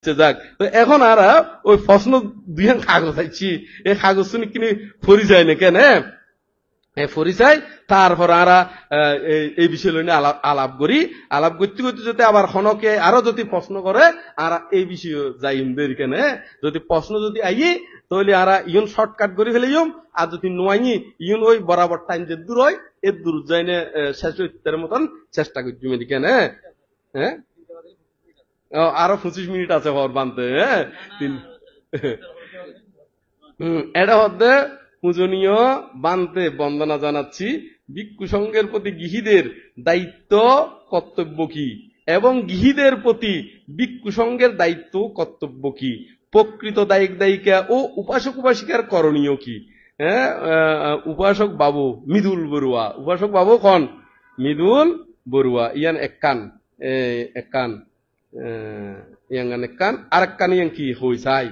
যাক তো এখন আর ওই প্রশ্ন দুইখান কাগজ আইছি এই কাগজ শুনে কিনে পরিচয় না কেন পরিচয় তারপর আরা এই বিষয় লইনে আলাপ করি আলাপ করতে করতে যদি আবার খনকে আরো যদি প্রশ্ন করে আর এই বিষয় যাই দেরি কেন যদি প্রশ্ন যদি আই তাহলে আরা ইউন শর্টকাট করে ফেলে আর যদি নোয়াই ইউন ওই বরাবর টাইম যে দূর হয় এর দূর যাইনে শেষ হইতে মতন চেষ্টা করছি মেদি কেন হ্যাঁ আরো 25 মিনিট আছে হর বানতে এটা হচ্ছে পূজনীয় বানতে বন্দনা জানাচ্ছি ভিক্ষু সংঘের প্রতি গৃহীদের দায়িত্ব কর্তব্য কি এবং গৃহীদের প্রতি ভিক্ষু সংঘের দায়িত্ব কর্তব্য কি প্রকৃত দায়িক দায়িকা ও উপাসক উপাসিকার করণীয় কি হ্যাঁ উপাসক বাবু মৃদুল বড়ুয়া উপাসক বাবু খন মৃদুল বড়ুয়া ইয়ান এককান ইয়াঙ্গান এককান আর এককান ইয়াং কি হই চাই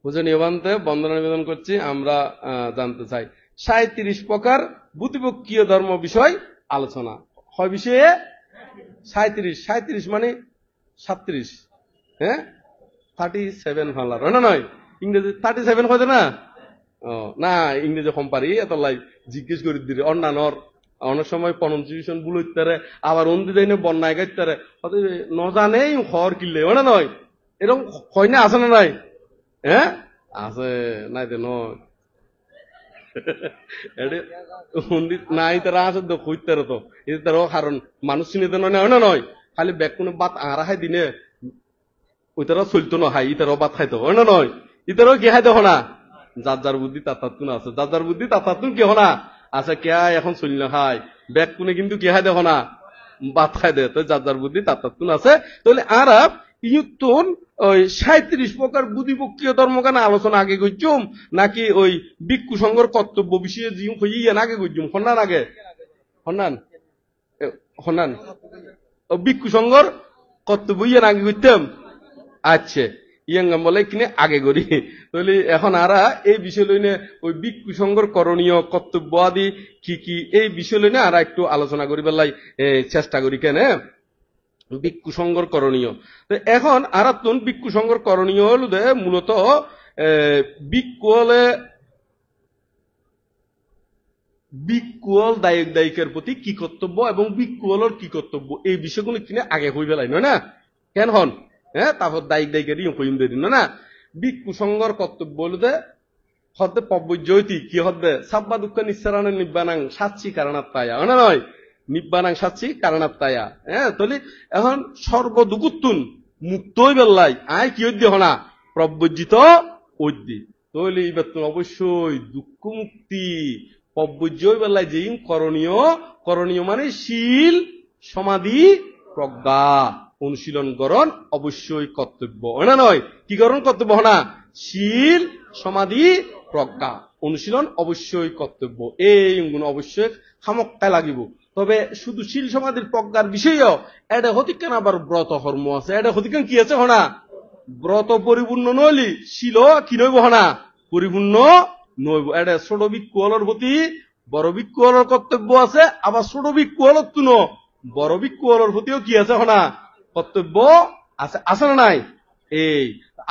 পূজনীয় বানতে বন্দনা নিবেদন করছি আমরা জানতে চাই 37 প্রকার বুদ্ধিপক্ষীয় ধর্ম বিষয় আলোচনা হয় বিষয়ে 37 মানে 37 হ্যাঁ 37 ভালার না নয় ইংরেজি 37 হয়তো না না ইংরেজি কম পারি এত লাই জিজ্ঞেস করে দিলে অন্যান্যর অনেক সময় প্রনাউন্সিয়েশন ভুল হইতে পারে আবার অন্য দিনে বন্যায় গাইতে পারে নজানেই হর কিনলে না নয় এরকম হয় না আছে না নাই হ্যাঁ আছে নাই তো নয় নাই তারা আছে তো হইতে তো এই তার কারণ মানুষ চিনে তো নয় না নয় খালি ব্যাগ কোনো বাত আরা খাই দিনে ওই তারা চলতো না হাই ইতারও বাত খাইতো হয় না নয় ইতারও কি খাইতো না যার যার বুদ্ধি তাতাতুন আছে যার যার বুদ্ধি তাতাতুন কি হনা আচ্ছা কে এখন চলি না খাই ব্যাগ কোনে কিন্তু কি খাই দেখো না বাত খাই দে তো যার যার বুদ্ধি তাতাতুন আছে তাহলে আর ইউতুন ওই 37 প্রকার বুদ্ধিপক্ষীয় ধর্মগান আলোচনা আগে করছুম নাকি ওই ভিক্ষু সংঘর কর্তব্য বিষয়ে জিম হইয়া আগে করছুম হন্নান আগে হন্নান ভিক্ষু সংঘর কর্তব্য ইয়া আগে করতাম আচ্ছা ইয়াঙ্গাম বলে কিনে আগে করি তাহলে এখন আরা এই বিষয় লইনে ওই ভিক্ষু সংঘর করণীয় কর্তব্য আদি কি কি এই বিষয় লইনে আরা একটু আলোচনা করি বেলাই চেষ্টা করি কেন ভিক্ষু সংঘর করণীয় তো এখন আর ভিক্ষু সংঘর করণীয় হল মূলত ভিক্ষুল দায়ক দায়িকার প্রতি কি কর্তব্য এবং ভিক্ষুলের কি কর্তব্য এই বিষয়গুলো কিনে আগে হই বেলাই নয় না কেন হন হ্যাঁ তারপর দায়িক দায়িকারই হইম দেরি না ভিক্ষু সংঘর কর্তব্য হল হদ্দে পব্যজ্যোতি কি হদ্দে সাব্বা দুঃখ নিঃসারান নিব্বানাং সাচ্ছি কারণাত্মায়া না নয় নিব্বানাং সাচ্ছি কারণাত্মায়া হ্যাঁ তাহলে এখন সর্বদুকুত্তুন মুক্তই বেল্লাই আয় কি ঐদ্য হনা প্রব্যজ্জিত ঐদ্য তাহলে এবার তো অবশ্যই দুঃখ মুক্তি প্রব্যজ্যই বেল্লাই যে করণীয় মানে শীল সমাধি প্রজ্ঞা অনুশীলন করণ অবশ্যই কর্তব্য না নয় কি করণ কর্তব্য হনা শীল সমাধি প্রজ্ঞা অনুশীলন অবশ্যই কর্তব্য এই গুণ অবশ্যই খামক্কায় লাগিব তবে শুধু শীল সমাধির প্রজ্ঞার বিষয়েও এটা হতিকান আবার ব্রত কর্ম আছে এটা হতিকান কি আছে হনা ব্রত পরিপূর্ণ নইলি শীল কি নইব হনা পরিপূর্ণ নইব এটা ছোট ভিক্ষুলের প্রতি বড় ভিক্ষুলের কর্তব্য আছে আবার ছোট ভিক্ষুলের তুন বড় ভিক্ষুলের প্রতিও কি আছে হনা কর্তব্য আছে আছে না নাই এই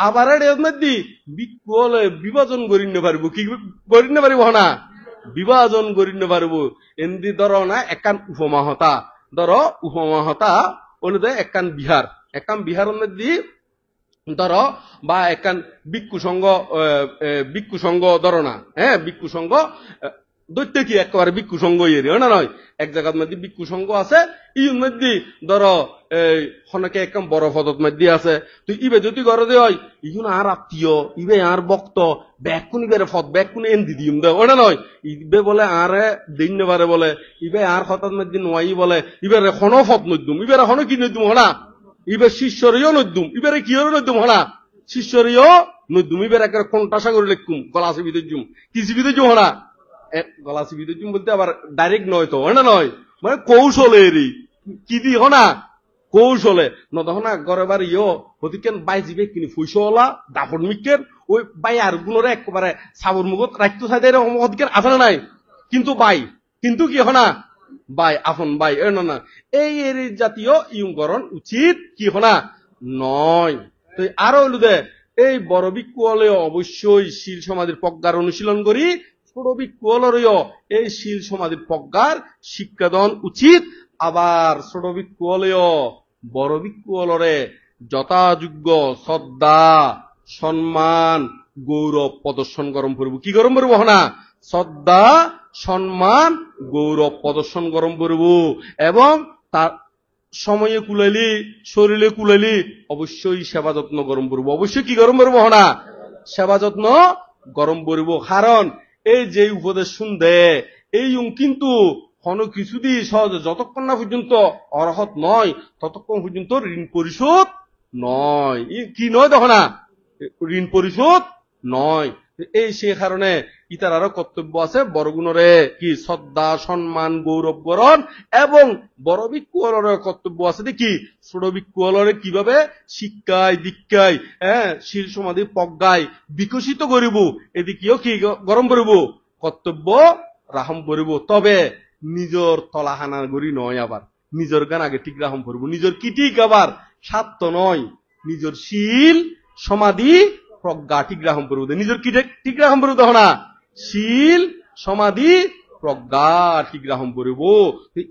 আবার এর মধ্যে ভিক্ষুল বিভাজন করি না পারবো কি করি না পারিব হনা বিভাজন করি না পারবো এমনি ধরো না একান উপমাহতা অনুযায়ী একান বিহারের মধ্যে ধরো বা একান ভিক্ষু সংঘ ধরো না হ্যাঁ ভিক্ষু সংঘ দৈত্য কি একেবারে ভিক্ষু সংঘ এর না নয় এক জায়গার মধ্যে ভিক্ষু সংঘ আছে ইউর মধ্যে ধরো হনকে একদম বড় পদত মধ্যে আছে তুই ইবে যদি ঘরে দে হয় ইগুন আর আত্মীয় ইবে আর বক্ত ব্যাকুন ইবের ফত ব্যাকুন এন্দি দিম দে ওটা নয় ইবে বলে আরে দিন নেবারে বলে ইবে আর হঠাৎ মধ্যে নোয়াই বলে ইবের এখনো ফত নদ্যুম ইবের এখনো কি নদ্যুম হনা ইবে শিষ্যরীয় নদ্যুম ইবের কি নদ্যুম হনা শিষ্যরীয় নদ্যুম ইবের একের কণ্ঠাসা করে লিখুম গলা চিবিতে জুম কি চিবিতে জুম হনা গলা চিবিতে জুম বলতে আবার ডাইরেক্ট নয় তো হয় না নয় মানে কৌশলেরই কি দি হনা কৌশলে নদহনা গড়েবার হতিকেন বাই জিবে কিনি ফুইসলা দাপট মিকের ওই বাই আর গুণরে একবারে সাবর মুখত রাখতে চাই এরকম হতিকেন আছে না নাই কিন্তু কি হনা বাই আপন বাই না এই এর জাতীয় ইয়ংকরণ উচিত কি হনা নয় তো আরো হইল দে এই বড় ভিক্ষু হলে অবশ্যই শীল সমাধির প্রজ্ঞার অনুশীলন করি, ছোট ভিক্ষু হলেও এই শীল সমাধির প্রজ্ঞার শিক্ষা দেন উচিত। আবার ছোট ভিক্ষু হলেও বড় ভিক্ষু হলরে যথাযোগ্য শ্রদ্ধা সম্মান গৌরব প্রদর্শন গরম করব। কি গরম করবো না? শ্রদ্ধা সম্মান গৌরব প্রদর্শন গরম করব। এবং তার সময়ে কুলাইলি শরীরে কুলাইলি অবশ্যই সেবা যত্ন গরম করব। অবশ্যই কি গরম করবো না? সেবা যত্ন গরম করব। কারণ এই যে উপদেশ শুনবে এই কিন্তু কোনো কিছুদি সহজে যতক্ষণ না পর্যন্ত অরহত নয় ততক্ষণ পর্যন্ত ঋণ পরিশোধ নয়। কি নয় দেখো না? ঋণ পরিশোধ নয়। এই সে কারণে ইতার আরো কর্তব্য আছে বড় গুণরে কি শ্রদ্ধা সম্মান গৌরব বরণ, এবং বড় ভিক্ষুর কর্তব্য আছে দেখি ছোট ভিক্ষুরে কিভাবে শিক্ষায় দীক্ষায় শীল সমাধি প্রজ্ঞায় বিকশিত করিব, এদিকেও কি গরম করিব কর্তব্য রাহম করিব। তবে নিজের তলাহানা গড়ি নয়, আবার নিজের গান আগে ঠিক রাহম করব। নিজের কি ঠিক আবার স্বার্থ নয়, নিজের শীল সমাধি প্রজ্ঞা ঠিক রাহম করব। নিজের কি ঠিক রাহম করব তখন না শীল সমাধি প্রজ্ঞা ঠিক রাহম করব।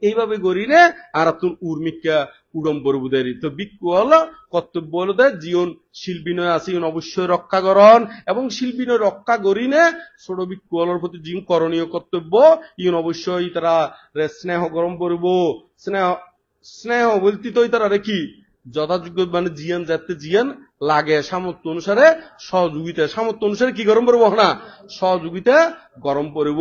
এইভাবে করিলে আর তুমি উর্মিকা উড়ম করব দেরি। তো ভিক্ষু হল কর্তব্য হল জীবন শিল বিনয় আছে অবশ্যই রক্ষা করন, এবং শিল বিনয় রক্ষা করিনে ছোট ভিক্ষু হলের প্রতি জীবন করণীয় কর্তব্য ইন অবশ্যই তারা স্নেহ গরম করব। স্নেহ স্নেহ বলতে তো তারা কি যথাযোগ্য মানে জিয়ান যাতে জিয়ান লাগে সামর্থ্য অনুসারে সহযোগিতা সামর্থ্য অনুসারে কি গরম করবো না সহযোগিতা গরম করব।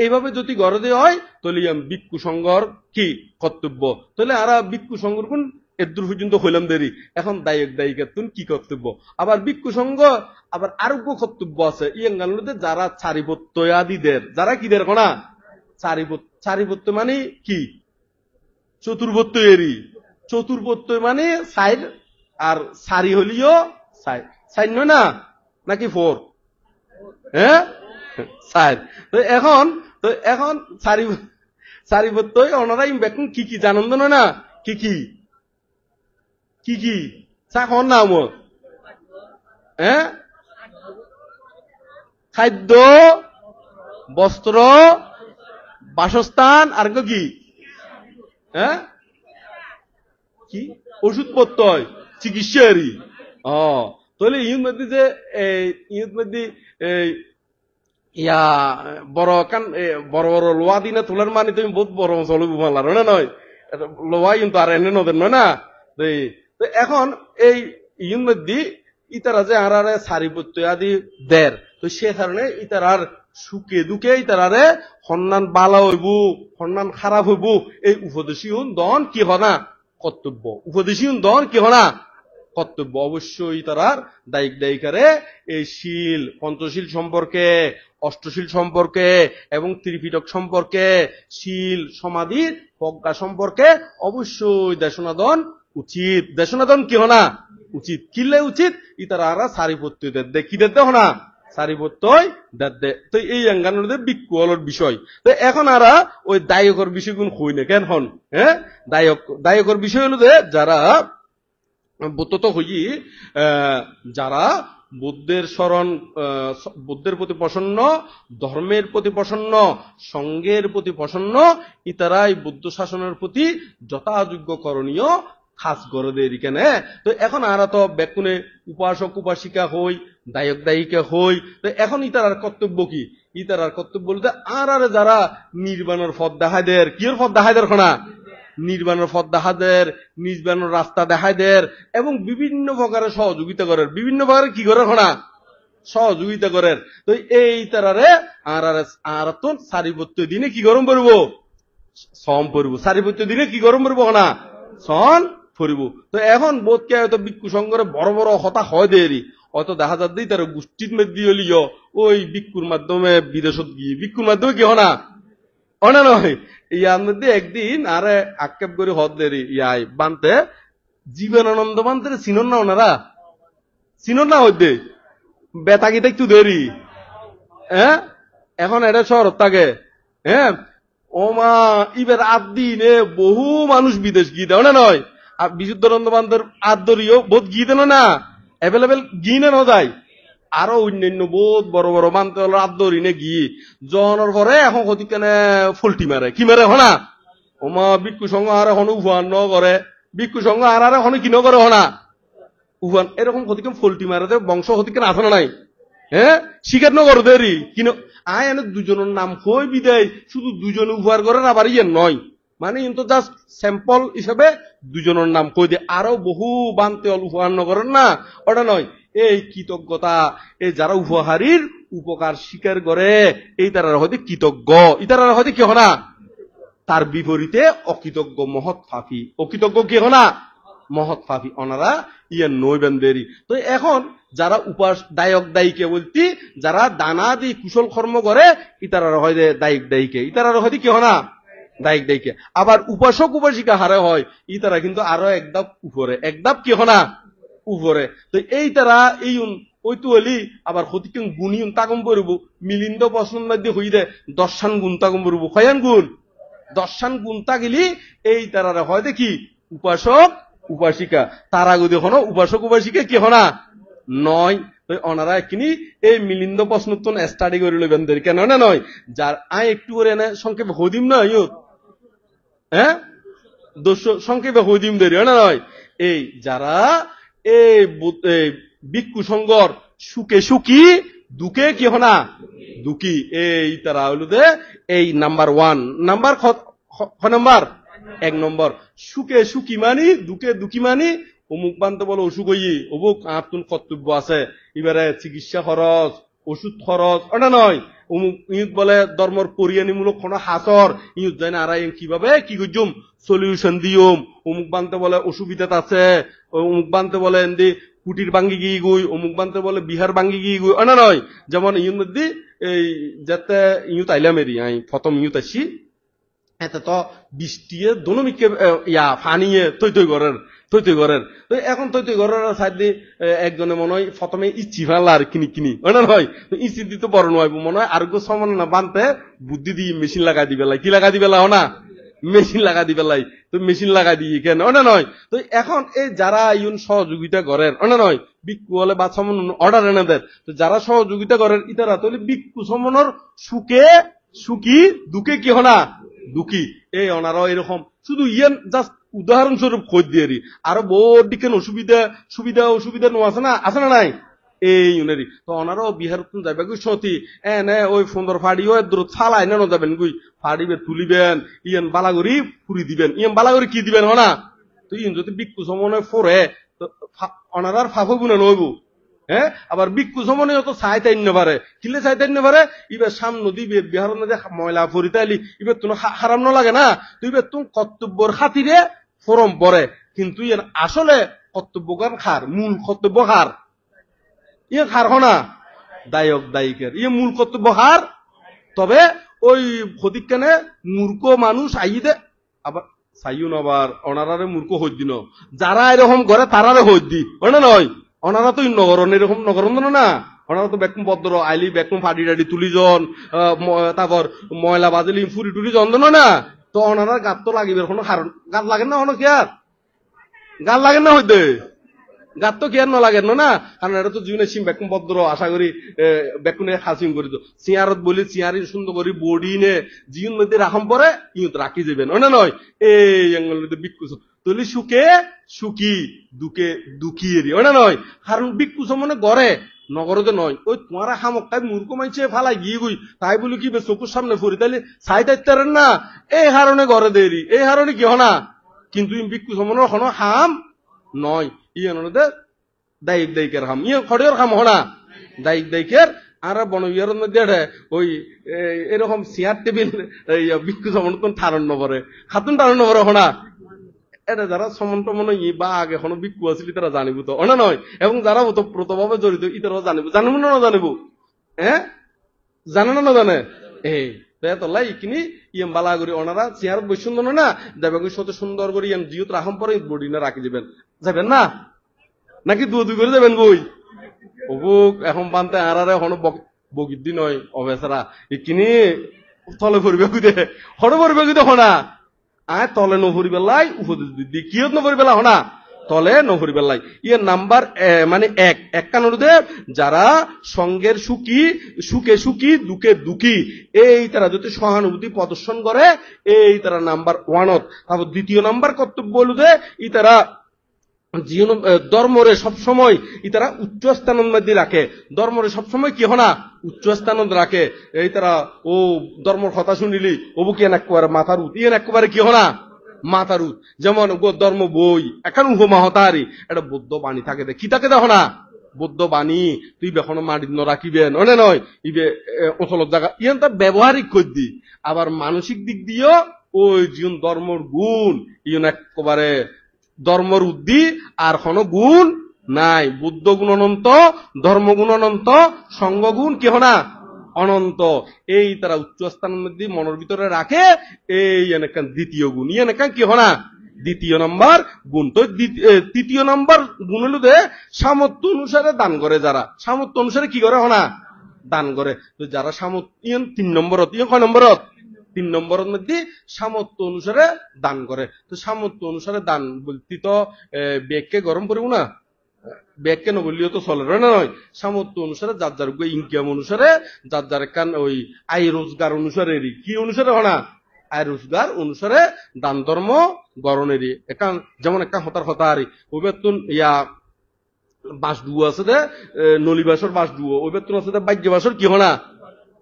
এইভাবে যদি গরদে হয় তাহলে ভিক্ষু সংঘর কি কর্তব্য। তাহলে আর ভিক্ষু সংঘর কোন এদূর পর্যন্ত হইলাম দেরি। এখন দায়ক দায়িকাতুন কি কর্তব্য। আবার ভিক্ষু সংঘ আবার আরোগ্য কর্তব্য আছে ইয়াঙ্গালুতে যারা চারিপত্যয়াদিদের যারা কি দের কোনা চারিপত্য মানে কি চতুর্পত্য এরি। চতুর্পত্য মানে সাইড আর সারি হলিও সাইড নয় না নাকি ফোর সাইড। তো এখন সারিপত্য ওনারা বেকুন কি কি জানন নয় না কি কি কি কি চা খাওয়ার নাম খাদ্য বস্ত্র বাসস্থান আর কি কি ওষুধ প্রত্যয় চিকিৎসারি। তাহলে ইউর মধ্যে যে ইউর মধ্যে ইয়া বড় কান বড় বড় লোয়া দিনে তোলার মানে তুমি বহুত বড় চলবো মালার না নয় লোয়া কিন্তু আর এনে নদের নয় না। তো এখন এই ইউর মধ্যে ইতারা যে আর সারিপত্য আদি দের, তো সে কারণে ইতার আর সুখে দুঃখে ইতারে সন্ধান বালা হইব সন্ধান খারাপ হইব এই উপদেশী দন কি হনা কর্তব্য। উপদেশী দন কি হনা কর্তব্য। অবশ্যই তারার দায়িক দায়িকারে এই শীল পঞ্চশীল সম্পর্কে অষ্টশীল সম্পর্কে এবং ত্রিপিটক সম্পর্কে শীল সমাধির প্রজ্ঞা সম্পর্কে অবশ্যই দেশনাদন উচিত। দেশনাদন কি হনা উচিত কিলে উচিত ইতারা আর সারিপত্য দে কি দেখতে হনা সারিপত্যই দে। তো এই অঙ্গানের ভিক্ষুর বিষয়। তো এখন আর ওই দায়কর বিষয়গুলো হই না কেন হন দায়কর বিষয় হলো যে যারা বুদ্ধত হই যারা বুদ্ধের স্মরণ বুদ্ধের প্রতি প্রসন্ন ধর্মের প্রতি প্রসন্ন সঙ্গের প্রতি প্রসন্ন ইতারাই বুদ্ধ শাসনের প্রতি যথাযোগ্য করণীয় খাস গরদের কেনে। তো এখন আর তো বেকুনে উপাসক উপাসিকা হই দায়ক দায়িকা হই। তো এখন ইতার কর্তব্য কি ইতার কর্তব্য বলতে আর যারা নির্বাণের পথ দেখায় দের কির পথ দেখায় দের খনা নির্বাণের পথ দেখা দের নির্বাণের রাস্তা দেখায় দের এবং বিভিন্ন প্রকারের সহযোগিতা করেন বিভিন্ন প্রকারের কি করে খনা সহযোগিতা করেন। তো এই তারারে আর তো সারিপত্য দিনে কি গরম করব সম পড়ব সারিপত্য দিনে কি গরম করব না সন পড়ব। তো এখন বোধকে হয়তো ভিক্ষু সংঘরে বড় বড় হতা হয় দেরি হয়তো দেখা যাচ্ছে তার গোষ্ঠীর মধ্যে হলিও ওই ভিক্ষুর মাধ্যমে বিদেশত গিয়ে ভিক্ষুর মাধ্যমে কি হনা অনা নয় ইয়ার মধ্যে একদিন আর আক্ষেপ করে হদ দেরি ইয়াই বানতে জীবনানন্দ বানতে চিনন না ওনারা চিনন না হইতে বেতাগিতে একটু দেরি এখন এটা শহর থাকে ও মা ইবের আদিনে বহু মানুষ বিদেশ গিয়ে দেও না নয় আর বিশুদ্ধানন্দ বান্ধের আদরিও বহুত গিয়ে দেন না অ্যাভেলেবেল গিয়ে না যায় আরো অন্যান্য বহুত বড় বড় মানতে হলো আদরিনে গিয়ে জনের পরে এখন হতি কেন ফল্টি মারে কি মারে হনা ওমা বিক্ষু সঙ্গ আর এখন উহান ন করে বিক্ষু সঙ্গ আর এখন কি ন করে হনা উহান এরকম হতিকে ফল্টি মারে বংশ হতিকে আছে না নাই হ্যাঁ স্বীকার ন করো দেরি কিনো আয় এনে দুজনের নাম কই বিদায় শুধু দুজনে উপহার করেন আবার ইয়ে নয় মানে কিন্তু জাস্ট স্যাম্পল হিসাবে দুজনের নাম কই দিয়ে আরো বহু বানতে উপহার ন করেন না ওটা নয় এই কৃতজ্ঞতা এই যারা উপহারীর উপকার স্বীকার করে এই তারা হয়তো কৃতজ্ঞ ইতারা হয়তো কি হনা তার বিপরীতে অকৃতজ্ঞ মহৎ ফাফি অকৃতজ্ঞ কি হনা মহৎ ফাফি ওনারা ইয়ে নইবেন দেরি তো এখন যারা উপাস দায়ক দায়ীকে বলতি যারা দানা দিয়ে কুশল কর্ম করে ইতারা হয় দায়িক দায়ীকে ইতারা হয়তো কি হনা দায়িক দায়ীকে আবার উপাসক উপাসিকা হারে হয় ইতারা কিন্তু আরো একদাপ উপরে একদাপ কি হনা উপরে তো এই তারা এই ওই তো হলি আবার হতিকে গুণী তাগম পড়ব মিলিন্দ পছন্দ মধ্যে হই দে দর্শান গুণ তাগম পড়ব কয়ান গুণ দর্শান গুণ তাগিলি এই তারা হয় দেখি উপাসক উপাসিকা তারা যদি হন উপাসক উপাসিকা কি হনা নয় তো ওনারা কিনি এই মিলিন্দ প্রশ্ন তো স্টাডি করে লইবেন দেরি কেন না নয় যার আয় একটু করে এনে সংক্ষেপে হদিম না ইয়ত হ্যাঁ সংক্ষেপে হদিম দেরি না নয় এই যারা এই বিক্ষু সঙ্গর সুখে সুখী দুঃখে কি হনা দুঃখী এই তারা হইল দে এই নাম্বার 1 নাম্বার নাম্বার 1 নম্বর সুখে সুখী মানি দুঃখে দুঃখী মানি অমুক বানতে বলো অসুখ হই অমুক আত্মন কর্তব্য আছে এবারে চিকিৎসা খরচ ওষুধ খরচ ওটা নয় অমুক ইউত বলে ধর্মর পরিয়ানিমূলক কোন হাসর ইউত যায় না আর কিভাবে কি করছুম সলিউশন দিওম অমুক বানতে বলে অসুবিধা আছে অমুক বানতে বলে এমনি কুটির ভাঙ্গি গিয়ে গুই অমুক বানতে বলে বিহার ভাঙ্গি গিয়ে গুই ওটা নয় যেমন ইউর মধ্যে এই যাতে ইউত আইলাম এরি আমি প্রথম ইউত আসি এতে তো বৃষ্টিয়ে দনমিকে ইয়া ফানিয়ে তৈ করেন তো এখন তৈ করার সাইড দিয়ে একজনে মনে হয় প্রথমে ইচ্ছি ফেলা আর কিনি ওটা নয় ইচ্ছি দিতে বড় নয় মনে হয় আরোগ্য সমান না বানতে বুদ্ধি দিয়ে মেশিন লাগাই দিবেলাই কি লাগাই দিবেলা না মেশিন লাগা দিবেলাই তো মেশিন লাগাই দিয়ে কেন ওটা নয় তো এখন এই যারা ইউন সহযোগিতা করেন ওটা নয় বিক্ষু হলে বা সমন অর্ডার এনে দেন তো যারা সহযোগিতা করেন ইতারা তাহলে বিক্ষু সমনের সুখে সুখী দুঃখে কি হনা দুঃখী এই ওনারাও এরকম শুধু ইয়েন জাস্ট উদাহরণস্বরূপ খোঁজ দিয়ে আরো বহুত দিকে অসুবিধা নো আছে না নাই এই ইউনেরি তো ওনারাও বিহার যাবে গুই সতী এনে ওই সুন্দর ফাড়িও দূর ফালাই না যাবেন গুই ফাড়িবে তুলিবেন ইয়েন বালাগরি ফুরি দিবেন ইয়েন বালাগরি কি দিবেন হনা তো ইন যদি বিক্ষু সমনে ফোরে তো ওনারার ফাফো গুনে নইব হ্যাঁ আবার বিক্ষু সমনে তো চাইতাই পারে কিলে চাইতাই পারে ইবার সামনে দিবে বিহার মধ্যে ময়লা ফরিতাইলি ইবার তুমি হারাম না লাগে না তো ইবার তুমি কর্তব্যর খাতিরে ফরম পরে কিন্তু ইয়েন আসলে কর্তব্যকার খার মূল কর্তব্য খার ইয়ে খার হনা দায়ক দায়িকের ইয়ে মূল কর্তব্য হার তবে ওই ফটিকখানে মূর্খ মানুষ আইদে আবার চাইও আবার ওনারারে মূর্খ হই দিন যারা এরকম করে তারারে হই দি ওনা নয় ওনারা তো নগরণ এরকম নগরণ না ওনারা তো বেকুম পদ্র আইলি বেকুম ফাড়ি টাড়ি তুলি জন তারপর ময়লা বাজলি ফুরি টুরি জন না তো ওনারা গাত তো লাগিবে কোনো কারণ গাত লাগেন না হনো কি আর গাত লাগেন না হইতে গাত তো কি আর নালাগেন না কারণ এটা তো জীবনে সিম বেকুম পদ্র আশা করি বেকুনে হাসিম করি তো চিয়ারত বলি চিয়ারি সুন্দর করি বডি নে জীবন মধ্যে রাখম পরে ইউত রাখি যাবেন না নয় এই আঙ্গল বিক্ষুস তুলি সুখে সুখী দুঃখে দুঃখী এরি ওনা নয় কারণ বিক্ষুস মানে গড়ে নগরতে নয় ওই তোমার হামক তাই মূর্খ মাইছে ফালাই গিয়ে গুই তাই বলি কি চকুর সামনে ফুরি তাইলে চাই তাইতারেন না এই হারণে গড়ে দেরি এই হারণে কি হনা কিন্তু বিক্ষুস মানে হনো হাম নয় ইয়ে দায়িক দায়িকের খাম ইয়ে খড়িয়র খাম হনা দায়িক দায়িকের আর বনবিহারের মধ্যে ওই এরকম চেয়ার টেবিল বিক্ষু সমর্থন ঠারণ নবরে খাতুন ঠারণ নবরে হনা এটা যারা সমন্ত মনে বা আগে এখনো বিক্ষু আছিল তারা জানিব তো অনা নয় এবং যারা ওতপ্রোতভাবে জড়িত ইতারা জানিব জানিব না জানিব হ্যাঁ জানে না জানে এই তোলাই ইকিনি ইয়েম বালা করি ওনারা চেয়ার বৈষম্য না দেবে সাথে সুন্দর করে ইয়েম জিওত রাখম পরে বডি না রাখি যাবেন যাবেন না নাকি দুই করে যাবেন গই অবুক এখন পান্তে আরারে হন বগিদ্দি নয় অবেসারা ইকিনি তলে ফুরবে কুদে হড় ফুরবে কুদে হনা আয় তলে নফুরি বেলাই উপদেশ দি কিয়ত নফুরি বেলা হনা তলে নহরি বেল্লাই ইয়ের নাম্বার মানে এক কানুরুদে যারা সঙ্গের সুখে সুখী দুঃখে দুঃখী এই তারা যদি সহানুভূতি প্রদর্শন করে এই তারা নাম্বার 1 তারপর দ্বিতীয় নাম্বার কর্তব্য হলুদে ই তারা জীবন ধর্মরে সবসময় ইতারা উচ্চ স্থানের মধ্যে রাখে ধর্মরে সবসময় কি হনা উচ্চ স্থান রাখে এই তারা ও ধর্মর কথা শুনিলি ওবু কি একেবারে মাথার উত ইয়েন একেবারে কি হনা মাথার উত যেমন ধর্ম বই এখন উপমা হতারি এটা বৌদ্ধ বাণী থাকে কি থাকে দেখো না বৌদ্ধ বাণী তুই এখনো মাটির ন রাখিবে নয় নয় ইবে অচলত জায়গা ইয়েন তার ব্যবহারিক করদি আবার মানসিক দিক দিয়েও ওই জীবন ধর্মর গুণ ইয়েন একেবারে ধর্মর উদ্দি আর কোন গুণ নাই বুদ্ধ গুণ অনন্ত ধর্মগুণ অনন্ত সঙ্গগুণ কি হনা অনন্ত এই তারা উচ্চ স্থানের মধ্যে মনের ভিতরে রাখে এই এনেকান দ্বিতীয় গুণ এনেকান কি হনা দ্বিতীয় নম্বর গুণ তো তৃতীয় নম্বর গুণ হলো যে সামর্থ্য অনুসারে দান করে যারা সামর্থ্য অনুসারে কি করে হনা দান করে তো যারা সামর্থ্য 3 নম্বরত কয় নম্বরত 3 নম্বরের মধ্যে সামর্থ্য অনুসারে দান করে তো সামর্থ্য অনুসারে দান বলতে তো ব্যাগকে গরম করবো না ব্যাগকে নগলিও তো চলে না নয় সামর্থ্য অনুসারে যার যার ইনকাম অনুসারে যার যার কান ওই আয় রোজগার অনুসারে কি অনুসারে হনা আয় রোজগার অনুসারে দান ধর্ম গরণেরই একান যেমন একটা হতার হতারি ওই বেতন ইয়া বাস ডুয়ো আছে দে নলিবাসর বাস ডুয়ো ওই বেতন আছে দে বাজ্য বাসর কি হনা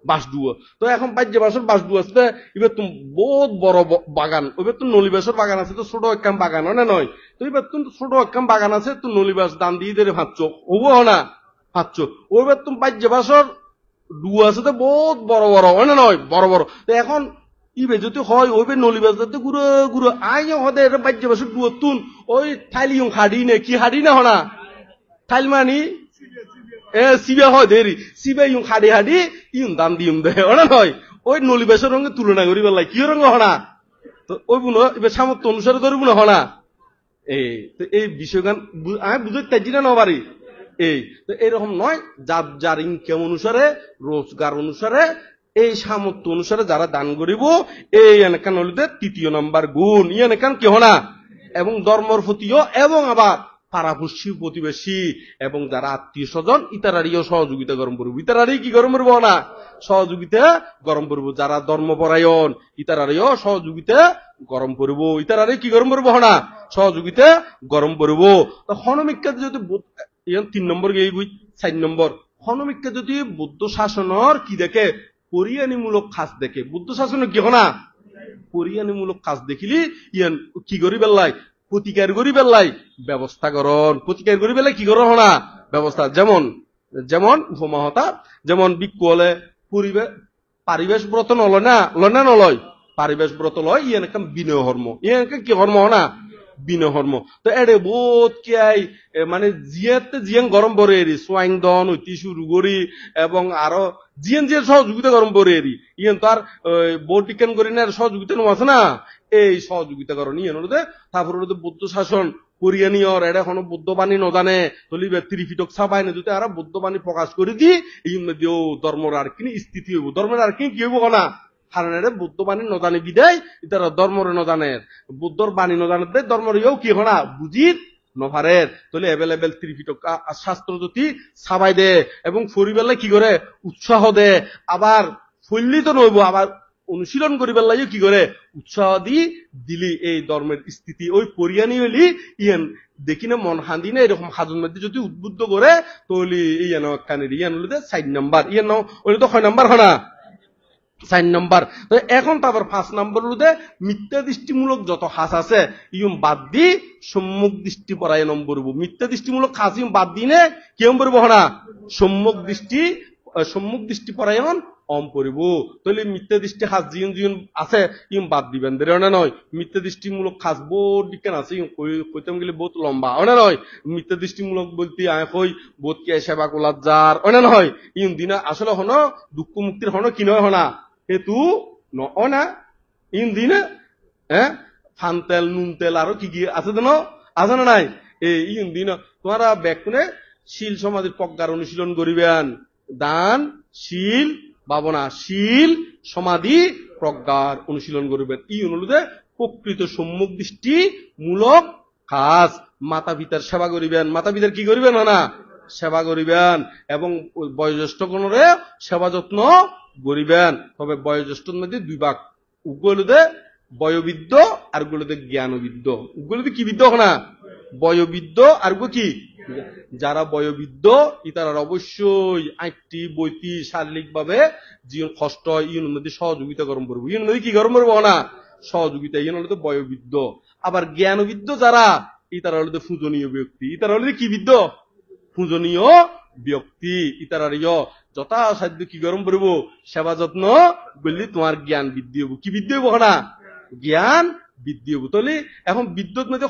বাস ডুয়ো তো এখন বাজ্য বাসর বাস ডুয়ো আছে এবার তুমি বহুত বড় বাগান ওইবার তো নলিবাসর বাগান আছে তো ছোট একখান বাগান হয় না নয় তো এবার তুমি ছোট একখান বাগান আছে তো নলিবাস দান দিয়ে দেবে ভাবছো হবো না ভাবছো ওইবার তুমি বাজ্য বাসর ডুয়ো আছে তো বহুত বড় বড় হয় না নয় বড় বড় তো এখন ইবে যদি হয় ওইবে নলিবাস যাতে গুঁড়ো গুঁড়ো আই হদে বাজ্য বাসর ডুয়ো তুন ওই থাইলিও হাড়ি নে কি হাড়ি না হনা থাইল মানি সিবে হয় দেরি সিবে ইউং হাড়ি হাড়ি ইউন দান দিউম দে ওনা নয় ওই নলিবাসের রঙে তুলনা করি বেলাই কি রঙ হনা তো ওই বুনো এবার সামর্থ্য অনুসারে ধরবো না হনা এই তো এই বিষয়গান আমি বুঝতে চাইছি না পারি এই তো এইরকম নয় যার যার ইনকাম অনুসারে রোজগার অনুসারে এই সামর্থ্য অনুসারে যারা দান করিব এই এনেকান হলিতে 3 নম্বর গুণ এনেকান কি হনা এবং ধর্মর প্রতিও এবং আবার পাড়াপড়শি প্রতিবেশী এবং যারা আত্মীয় স্বজন ইতারারিও সহযোগিতা গরম করবো ইতারারি কি গরম করবো না সহযোগিতা গরম করবো যারা ধর্মপরায়ণ ইতারারিও সহযোগিতা গরম করবো ইতারারি কি গরম করবো না সহযোগিতা গরম করবো তো হনমিক্ষা যদি 3 নম্বর গিয়ে 4 নম্বর হনমিক্ষা যদি বুদ্ধ শাসনের কি দেখে পরিয়ানিমূলক কাজ দেখে বুদ্ধ শাসনের কি হনা পরিয়ানিমূলক কাজ দেখিলি ইয়ান কি করি বেল্লাই প্রতিকার করি বেল্লাই ব্যবস্থা করন প্রতিকার করি বেলায় কি করো না ব্যবস্থা যেমন যেমন উপমাহতা যেমন বিক্ষু হলে পরিবেশ ব্রত নলয় না নলয় পরিবেশ ব্রত লয় ইয়ে একটা বিনয় ধর্ম ইয়ে কি ধর্ম না বিনয় ধর্ম তো এডে বহুত কি মানে জিয়াতে জিয়ান গরম পরে এরি সোয়াইং দন ঐতি শুরু করি এবং আরো জিয়ান জিয়ান সহযোগিতা গরম পরে এরি ইয়েন তো আর বোর্ড বিজ্ঞান করি না সহযোগিতা আছে না এই সহযোগিতা করণ ইয়ে নদে তারপর বৌদ্ধ শাসন কোরিয়ানিয়র এটা কোনো বৌদ্ধ বাণী নজানে তলিবে ত্রিপিটক ছাপাই না যদি আর বৌদ্ধ বাণী প্রকাশ করে দি এই মধ্যে ধর্মের আর কিনি স্থিতি হইব ধর্মের আর কি হইব না কারণ এটা বৌদ্ধ বাণী নজানে বিদায় ইতারা ধর্মের নজানের বৌদ্ধর বাণী নজানের দেয় ধর্মের ইয়েও কি হনা বুঝিত নভারের তাহলে এভেলেবেল ত্রিপিটক শাস্ত্র যদি ছাপাই দে এবং পরিবেলে কি করে উৎসাহ দে আবার ফল্লিত নইব আবার অনুশীলন করিবার লাগে কি করে উৎসাহ দিলি এই ধর্মের স্থিতি ওই পরিয়ানি হইলি ইয়ান দেখি না মন হান্দি না এরকম হাজুর মধ্যে যদি উদ্বুদ্ধ করে তাহলে ইয়ান কানের ইয়ান হলে 4 নম্বর ইয়ান নাও ওই তো 6 নম্বর হনা 4 নম্বর তো এখন তারপর 5 নম্বর হলে মিথ্যা দৃষ্টিমূলক যত হাস আছে ইয়ম বাদ দি সম্মুখ দৃষ্টি পরায় নম্বর মিথ্যা দৃষ্টিমূলক হাস ইয়ম বাদ দিনে কি নম্বর হনা সম্মুখ দৃষ্টি পরায়ণ অম পরিব তাহলে মিথ্যা দৃষ্টি হাস জিন জিন আছে ইম বাদ দিবেন দেরে না নয় মিথ্যা দৃষ্টিমূলক খাস বহুত বিজ্ঞান আছে কইতাম গেলে বহুত লম্বা না নয় মিথ্যা দৃষ্টিমূলক বলতে আয় কই বহুত কে সেবা কোলার যার না নয় ইম দিনা আসলে হন দুঃখ মুক্তির হন কি নয় হনা হেতু না ইম দিনা ফান তেল নুন তেল আরো কি কি আছে তো আছে না নাই এই ইম দিনা তোমারা ব্যাকুনে শীল সমাধির প্রজ্ঞার অনুশীলন করিবেন দান শীল ভাবনা শীল সমাধি প্রজ্ঞার অনুশীলন করবেন এই অনুরোধে প্রকৃত সম্মুখ দৃষ্টি মূলক খাস মাতা পিতার সেবা করিবেন, মাতা পিতার কি করিবেন না সেবা করিবেন, এবং বয়োজ্যেষ্ঠ কোনরে সেবা যত্ন করিবেন। তবে বয়োজ্যেষ্ঠর মধ্যে দুই ভাগ, উগুলোতে বয়োবৃদ্ধ আর গুলোতে জ্ঞানবৃদ্ধ। উগুলোতে কি বৃদ্ধ না বয়োবৃদ্ধ আর কি যারা বয়োবৃদ্ধ ইতারা অবশ্যই আইটি বইতি শারীরিক ভাবে জীবন কষ্ট ইউনের মধ্যে সহযোগিতা গরম করবো, ইউনের মধ্যে কি গরম করবো না সহযোগিতা, ইউন হলো বয়োবৃদ্ধ। আবার জ্ঞানবৃদ্ধ যারা ইতারা হলো পূজনীয় ব্যক্তি, ইতারা হলো কি বৃদ্ধ পূজনীয় ব্যক্তি, ইতারার যথাসাধ্য কি গরম করবো সেবা যত্ন বললি তোমার জ্ঞান বৃদ্ধি হবো, কি বৃদ্ধি হবো না জ্ঞান বৃদ্ধি হবো। তাহলে এখন বিদ্যুৎ মধ্যে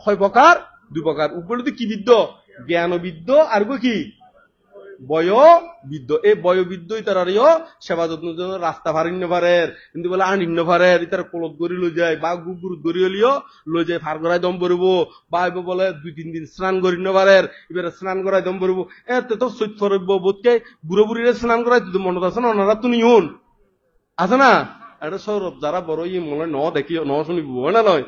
হয় প্রকার দুই প্রকার, উপরে কি বিদ্য জ্ঞানবিদ্য আর কি বয়োবৃদ্ধ। এই বয়োবৃদ্ধ ইতারারিও সেবা যত্নের জন্য রাস্তা ফারিন্য পারের কিন্তু বলে আনিন্য পারের, ইতার কলত গড়ি লই যায় বা গুগুর গড়ি হলিও লই যায় ফার করাই দম পড়ব, বা বলে 2-3 দিন স্নান করিন্য পারের, এবারে স্নান করাই দম পড়ব। এতে তো সৈত ফরব বোধকে বুড়ো বুড়িরে স্নান করাই তুই মনত আছে না, ওনারা তো নিহুন আছে না, এটা সৌরভ যারা বড় ই মনে ন দেখি ন শুনিব না নয়,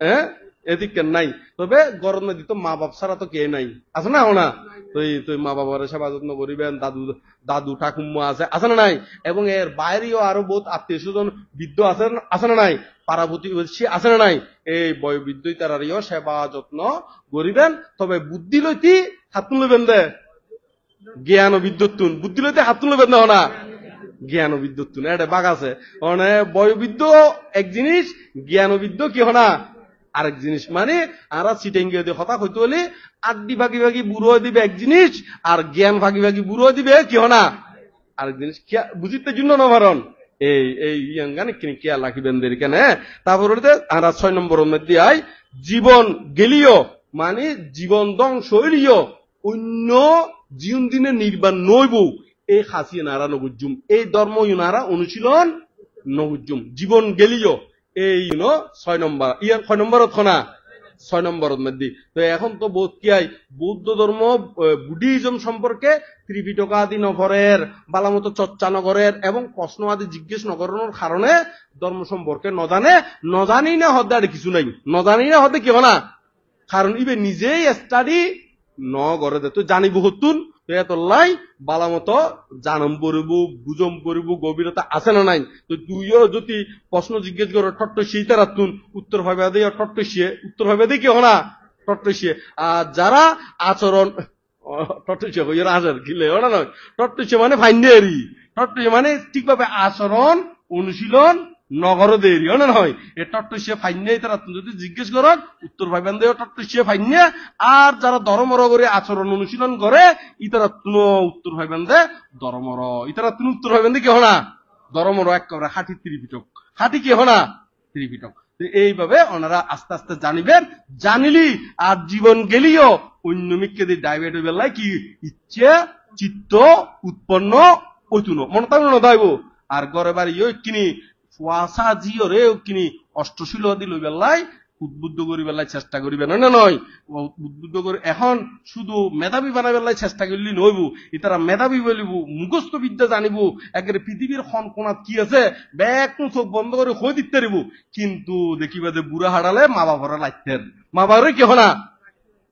হ্যাঁ এদিক নাই। তবে গরম নদী তো মা বাপ ছাড়া তো কে নাই আছে না না, তুই মা বাবার সেবা যত্ন করিবেন, দাদু ঠাকুমা আছে না নাই, এবং এর বাইরেও আরো বহুত আত্মীয় স্বজন বৃদ্ধ আছে না নাই, পাড়া প্রতিবেশী আছে না নাই, এই বয়োবৃদ্ধ তারারিও সেবা যত্ন করিবেন। তবে বুদ্ধি লইতি হাত তুলবেন দে জ্ঞান ও বিদ্যুৎ তুন, বুদ্ধি লইতে হাত তুলবেন না জ্ঞান ও বিদ্যুৎ তুন, এটা বাঘ আছে। মানে বয়োবৃদ্ধ এক জিনিস, জ্ঞান ও বিদ্যুৎ কি হনা আরেক জিনিস। মানে আরা সিটেঙ্গে দিয়ে হতা হইতে হলে আড্ডি ভাগি ভাগি বুড়ো দিবে এক জিনিস, আর জ্ঞান ভাগি ভাগি বুড়ো দিবে কি হনা আরেক জিনিস। বুঝিতে জন্য নভারণ এই ইয়াঙ্গানে কিনে কেয়া রাখিবেন দের কেন। তারপরে আরা 6 নম্বর মধ্যে আই জীবন গেলিও, মানে জীবন ধ্বংস হইলিও অন্য জীবন দিনে নির্বাণ নইব, এই খাসিয়ে নারা নগুজুম, এই ধর্ম ইউনারা অনুশীলন নগুজুম, জীবন গেলিও এই 6 নম্বর। ইয়ার 6 নম্বর খনা 6 নম্বর মধ্যে। তো এখন তো বোধ কি আই বৌদ্ধ ধর্ম বুদ্ধিজম সম্পর্কে ত্রিপিটক আদি নগরের বালামতো চর্চা নগরের এবং প্রশ্ন আদি জিজ্ঞেস নগরের কারণে ধর্ম সম্পর্কে নজানি না হতে আর কিছু নাই, নজানি না হতে কি না, কারণ ইবে নিজেই স্টাডি ন করে দে তো জানিব হতুন লাই বালামতো জানম পড়ব বুঝম পড়ব গভীরতা আছে না নাই। তো তুইও যদি প্রশ্ন জিজ্ঞেস করো টট্টসিয়ে তারাতুন উত্তর ভাবে দিয়ে টট্টসিয়ে উত্তর ভাবে দিয়ে কি হনা টট্টসিয়ে। আর যারা আচরণ টট্টসিয়ে হইয়ার আচার কিলে ওনা নয়, টট্টসিয়ে মানে ফাইন্ডেরি, টট্টসিয়ে মানে ঠিকভাবে আচরণ অনুশীলন নগর দেরি না নয়। এ টট্টসিয়ে ফাইনে তারা যদি জিজ্ঞেস করেন উত্তর ভাবেন দেয় টট্টসিয়ে ফাইনে। আর যারা ধর্মর করে আচরণ অনুশীলন করে ইতারা তুন উত্তর ভাবেন দে ধর্মর, ইতারা তুন উত্তর ভাবেন দে কি হনা ধর্মর একেবারে হাঁটি ত্রিপিটক, হাঁটি কি হনা ত্রিপিটক। এইভাবে ওনারা আস্তে আস্তে জানিবেন, জানিলি আর জীবন গেলিও অন্য মিককে দিয়ে ডাইভেট হয়ে বেলায় কি ইচ্ছে চিত্ত উৎপন্ন ওইতুন মনে তাই মনে দাইব। আর ঘরে বাড়ি ওই কিনি ফুয়াশা জিও রে কিনি অষ্টশীল দিল বেলায় উদ্বুদ্ধ করি বেলায় চেষ্টা করিবে না নয়, উদ্বুদ্ধ করে এখন শুধু মেধাবী বানাই বেলায় চেষ্টা করলি নইব, ইতারা মেধাবী বলিব মুখস্থ বিদ্যা জানিব, একেবারে পৃথিবীর খন কোনাত কি আছে ব্যাগ চোখ বন্ধ করে হয়ে দিতে পারিব, কিন্তু দেখিবা যে বুড়া হারালে মা বাবারা লাগতেন, মা বাবারে কি হনা।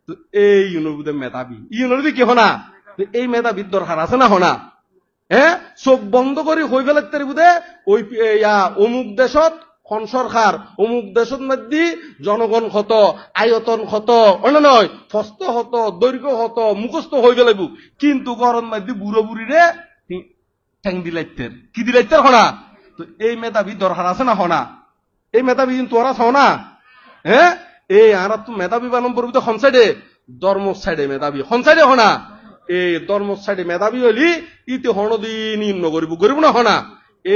তো এই ইউনিভার্সিটি মেধাবী ইউনিভার্সিটি কি হনা, তো এই মেধাবীর দরকার আছে না হনা। হ্যাঁ চোখ বন্ধ করে হয়ে ফেলাতে বুধে ওই অমুক দেশত খন সরকার অমুক দেশত মধ্যে জনগণ ক্ষত আয়তন ক্ষত অন্য নয় ফস্ত হত দৈর্ঘ্য হত মুখস্থ হয়ে গেলাইব, কিন্তু গরম মধ্যে বুড়ো বুড়িরে ঠ্যাং দিলাইতের কি দিলাইতের হনা। তো এই মেধাবী দরকার আছে না হনা, এই মেধাবী কিন্তু ওরা ছাও না। হ্যাঁ এই আর তো মেধাবী বানম পড়বি তো খন সাইডে ধর্ম সাইডে মেধাবী খন সাইডে হনা, এই ধর্ম সাইডে মেধাবী হলি ইতি হনদিন ইন্ন গরিব না হনা।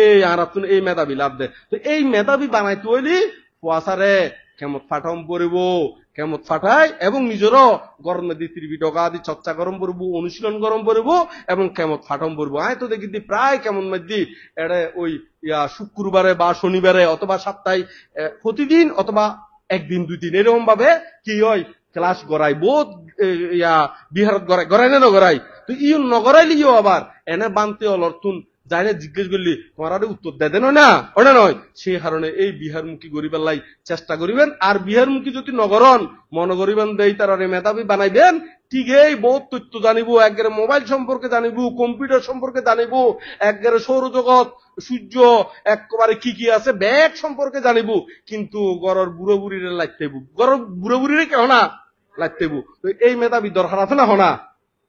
এই আর এই মেধাবী লাভ দে। তো এই মেধাবী বানাইতে হইলি কুয়াশারে কেমত ফাটাম পড়িব, কেমত ফাটাই এবং নিজেরও গরম নদী ত্রিপিটক আদি চর্চা গরম পড়ব অনুশীলন গরম পড়ব এবং কেমত ফাটাম পড়ব। আয় তো দেখি প্রায় কেমন মধ্যে এটা ওই শুক্রবারে বা শনিবারে অথবা সপ্তাহে প্রতিদিন অথবা একদিন 2 দিন এরকম ভাবে কি হয় ক্লাস গড়াই বহুত বিহারত গড়াই না নগড়াই। তো ইউ নগড়াইলিও আবার এনে বানতে অলর্তুন যাই না জিজ্ঞেস করলি তোমার আরে উত্তর দেয় দেন না ওটা নয় সেই কারণে এই বিহারমুখী গরিবের লাই চেষ্টা করিবেন আর বিহারমুখী যদি নগরন মনে করিবেন দেই তার মেধাবী বানাইবেন ঠিক এই বহুত তথ্য জানিব একবারে মোবাইল সম্পর্কে জানিব কম্পিউটার সম্পর্কে জানিব একবারে সৌরজগৎ সূর্য একেবারে কি কি আছে ব্যাগ সম্পর্কে জানিব কিন্তু গড়র বুড়ো বুড়িরে লাগতেইব গড়র বুড়ো বুড়িরে কেন না লাগতেইব তো এই মেধাবী দরকার আছে না হনা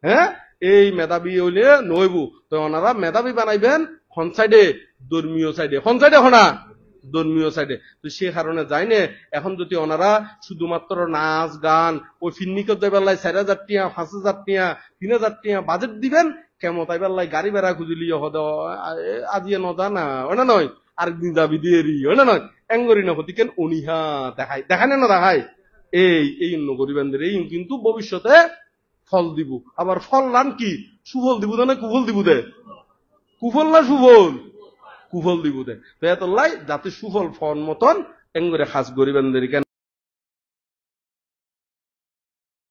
হ্যাঁ এই মেধাবী হইলে নইব তো ওনারা মেধাবী বানাইবেন হন সাইডে ধর্মীয় সাইডে হন সাইডে হনা ধর্মীয় সাইডে তো সে কারণে যাই না এখন যদি ওনারা শুধুমাত্র নাচ গান ওই ফিন্নিকে বেলায় 4,000 টিয়া 5,000 টিয়া 3,000 টিয়া বাজেট দিবেন কেমন তাই বেলায় গাড়ি বেড়া খুঁজলি হদ আজিয়ে নদা না ওনা নয় আরেকদিন যাবি দিয়ে ওই না নয় এঙ্গরি না হতি কেন অনিহা দেখায় দেখায় না দেখায় এই নগরীবানদের এই কিন্তু ভবিষ্যতে ফল দিব আবার ফল নাম কি সুফল দিব না কুফল দিব দে কুফল না সুফল কুফল দিব দে তো এত লাই যাতে সুফল ফল মতন এঙ্গরে খাস গরিবানদের